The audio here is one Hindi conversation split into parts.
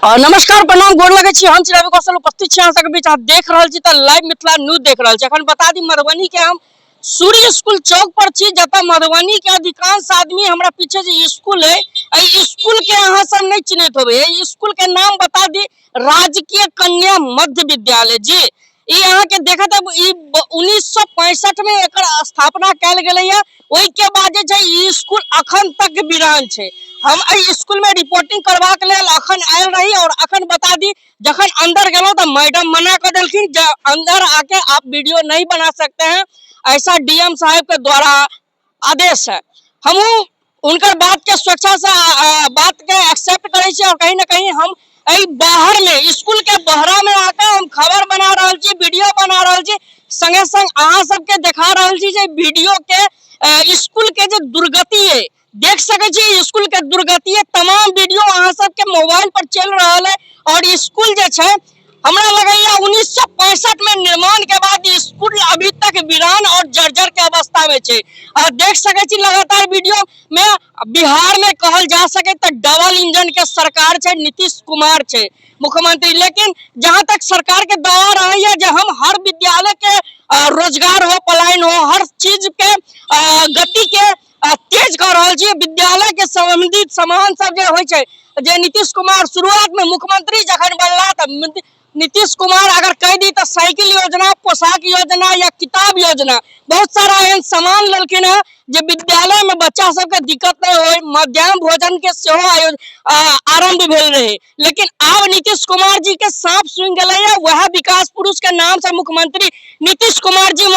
नमस्कार प्रणाम गोर लगे छी हम रवि कौशल उपस्थित छी अहाँ सबके बीच अहाँ देख रहल छी त लाइव मिथिला न्यूज देख रहल छी। अखन बता दी मधुबनी के हम सूर्य स्कूल चौक पर छी जत मधुबनी के अधिकांश आदमी हमरा पीछे जे स्कूल है स्कूल के अहाँ सब नहीं चिन्हित होबे। स्कूल के नाम बता दी राजकीय कन्या मध्य विद्यालय जी। यहाँ के देखा था 1965 में एक स्थापना कैल गई है। वही के बाद स्कूल अखन तक वीरान है। हम स्कूल में रिपोर्टिंग करवा के लेल अखन आयल रही और अखन बता दी जखन अंदर गलो तो मैडम मना कर दिलखिन अंदर आके आप वीडियो नहीं बना सकते हैं, ऐसा डीएम साहब के द्वारा आदेश है। हम उनकर बात के स्वेच्छा से बात के एक्सेप्ट करे छी और कहीं ना कहीं हम बाहर में स्कूल के बहरा में आकर हम खबर बना रहा छी, वीडियो बना रहा छी, संगे संग अहाँ सबके देखा रहा छी जे वीडियो के स्कूल के जो दुर्गति है देख सके छी। स्कूल के दुर्गति है तमाम वीडियो अहाँ सबके मोबाइल पर चल रहा है और स्कूल जे छे हमरा लगैया 1965 में निर्माण के बाद स्कूल अभी तक वीरान और जर्जर के अवस्था में छे। देख सके छी लगातार वीडियो में बिहार में कहल जा सके तो डबल इंजन के सरकार छे, नीतीश कुमार छे मुख्यमंत्री। लेकिन जहां तक सरकार के दावा रही है जो हम हर विद्यालय के रोजगार हो, पलायन हो, हर चीज के गति के तेज कर रहा छे। विद्यालय के संबंधित सामान सब जो होय छे जे नीतीश कुमार शुरुआत में मुख्यमंत्री जखन बनला त नीतीश कुमार अगर कह दी तो साइकिल योजना, पोशाक योजना या किताब योजना बहुत सारा एहन सामान ललखिन है जे विद्यालय में बच्चा सबके दिक्कत नहीं हो। मध्याह्न भोजन के आरंभ भेल रहे। लेकिन अब नीतीश कुमार जी के सांप सुन गए है। वह विकास पुरुष के नाम से मुख्यमंत्री नीतीश कुमार जी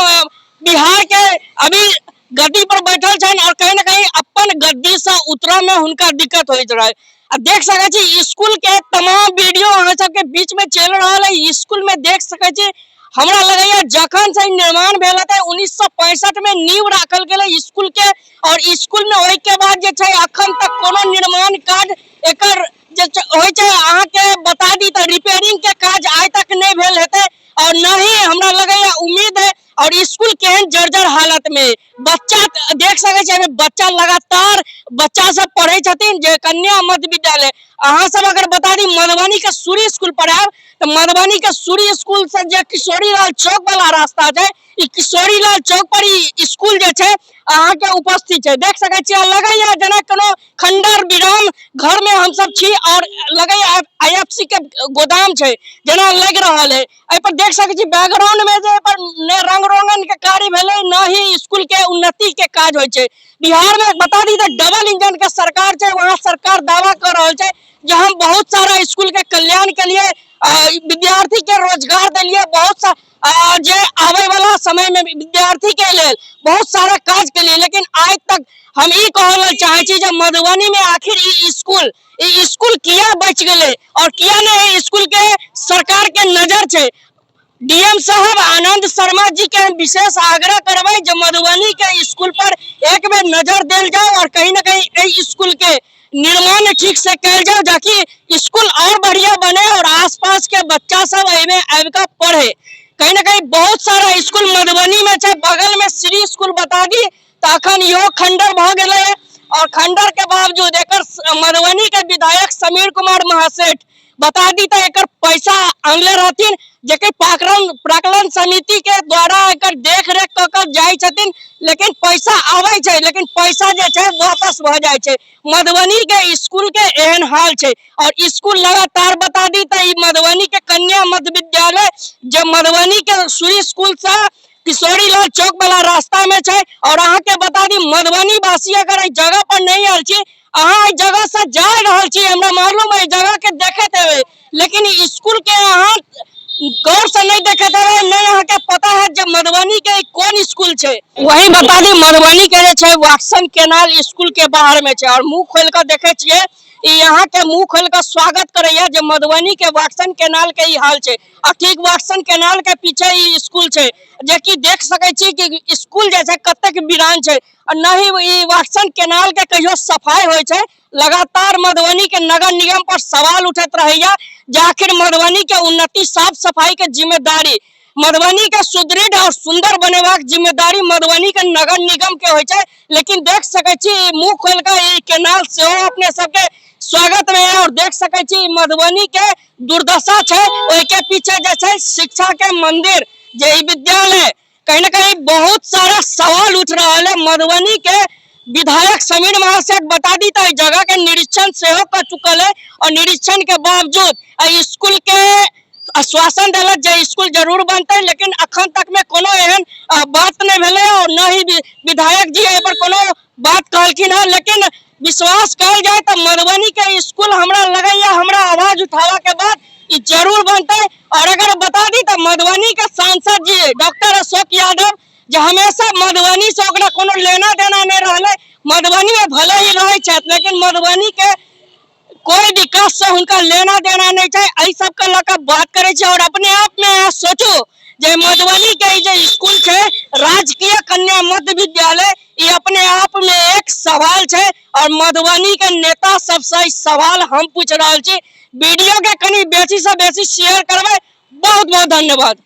बिहार के अभी गद्दी पर बैठल छन और कहीं ना कहीं अपन गद्दी से उतरा में उनका दिक्कत हो रहा है। देख सके छी स्कूल के तमाम वीडियो अहाँ सबके बीच में चल रहा है। स्कूल में देख सके छी हमरा लगैया जखन से निर्माण भेल है 1965 में नींव राखल गेल स्कूल के और स्कूल में ओहि के बाद जे छै अखन तक कोनो निर्माण कार्य एकर जे होय छै अहाँ के बता दी तो रिपेयरिंग के काज आज तक नहीं भेल हेते और न ही हमरा लगैया उम्मीद है। और स्कूल केहन जर्जर हालत में बच्चा देख सके छी बच्चा लगातार बच्चा सब पढ़े छथिन जे कन्या मध्य विद्यालय। अहाँ सब अगर बता दी मधुबनी के सूर्य स्कूल पर आब तो मधुबनी के सूर्य स्कूल से जे किशोरी लाल चौक वाला रास्ता है किशोरी लाल चौक पर ही स्कूल जे छै अहाँ के उपस्थित है। देख सके छी लगैया जना कोनो खंडर विराम घर में हम सब छी और लगैया आईएफसी के गोदाम छै जना लग रहा है। ए पर देख सके छी बैकग्राउंड में जे पर ने रंग रोगन के कार्य भेले न ही स्कूल के उन्नति के काज होय छै। बिहार में बता दी तो डबल इंजन के सरकार छै, वहां सरकार दावा कर रहा है जो हम बहुत सारा स्कूल के कल्याण के लिए विद्यार्थी के रोजगार दिलिए, बहुत सा जे आवे वाला समय में विद्यार्थी के लिए बहुत सारा काज के लिए। लेकिन आज तक हम ई कहल चाहे छी जे मधुबनी में आखिर ई स्कूल किया बच गए और किया नहीं स्कूल के सरकार के नजर छे। डीएम साहब आनंद शर्मा जी के विशेष आग्रह करबे जो मधुबनी के स्कूल पर एक बार नजर देल जाए और कहीं ना कहीं स्कूल के निर्माण ठीक से कैल जाए ताकि स्कूल और बढ़िया बने और आसपास के बच्चा सब एमे आबिका पढ़े। कहीं ना कहीं बहुत सारा स्कूल मधुबनी में छे, बगल में श्री स्कूल बता दी तो अखन यो खंडर भ गेले और खंडर के बावजूद एकर मधुबनी के विधायक समीर कुमार महासेठ बता दी तो एकर पैसा आनले रहथिन जेके प्राकलन समिति के द्वारा एकर देख रेख क के जाय छथिन। लेकिन पैसा आवे छे लेकिन पैसा जे छे वापस भ जाय छे। मधुबनी के स्कूल के एहन हाल छे और स्कूल लगातार बता दी तो मधुबनी के कन्या मध्य विद्यालय जो मधुबनी के सूर्य स्कूल से किशोरी लाल चौक वाला रास्ता में छे। और अहाँ के बता दी मधुबनी वासी अगर जगह पर नहीं आल छी अहाँ जगह से जा रहल छी हमरा मालूम है जगह के देखते हुए, लेकिन स्कूल के अहाँ गौर से नहीं देखते हुए नहीं अहाँ के पता है जब मधुबनी के कौन स्कूल छे। वही बता दी मधुबनी के छे वाक्सन केनाल स्कूल के बाहर में छे और मुंह खोल कर देखे छिए यहाँ के मुंह खोल कर स्वागत करैया जो मधुबनी के वाक्सन केनाल के ही हाल छे। और ठीक वाक्सन केनाल के पीछे ही स्कूल छे जे कि देख सके छी कि स्कूल जैसे कतेक वीरान छे और न ही वाक्सन केनाल के कहियो सफाई होय छे। लगातार मधुबनी के नगर निगम पर सवाल उठत रहैया जे आखिर मधुबनी के उन्नति साफ सफाई के जिम्मेदारी मधुबनी के सुदृढ़ और सुंदर बनेबाक जिम्मेदारी मधुबनी के नगर निगम के होय छे। लेकिन देख सके छी मुंह खोल के केनाल से अपने सबके स्वागत में है और देख सके छी मधुबनी के दुर्दशा है। ओहि के पीछे जैसे शिक्षा के मंदिर जे विद्यालय कहीं न कहीं बहुत सारा सवाल उठ रहा है। मधुबनी के विधायक समीर महाशय बता दी तो जगह के निरीक्षण से कर चुकल है और निरीक्षण के बावजूद स्कूल के आश्वासन दिलक जे स्कूल जरूर बनते, लेकिन अखन तक में कोनो एहन बात नहीं भेले और न ही विधायक जी एहि पर कोनो बात कहलखिन है। लेकिन विश्वास कल जाए तो मधुबनी के स्कूल हमरा लगैया हमरा आवाज उठावा के बाद ई जरूर बनते। और अगर बता दी तो मधुबनी के सांसद जी डॉक्टर अशोक यादव जो हमेशा मधुबनी से ओकरा कोनो लेना देना नहीं रहले, मधुबनी में भले ही रहे छथि लेकिन मधुबनी के कोई विकास से उनका लेना देना नहीं चाहिए। यही सब का लगा बात करे छे। और अपने आप में सोचो जे मधुबनी के जे स्कूल है राजकीय कन्या मध्य विद्यालय, ये अपने आप में एक सवाल है और मधुबनी के नेता सबसे सवाल हम पूछ रहा छी। वीडियो के कनी बेसी से बेसी शेयर करबे। बहुत बहुत धन्यवाद।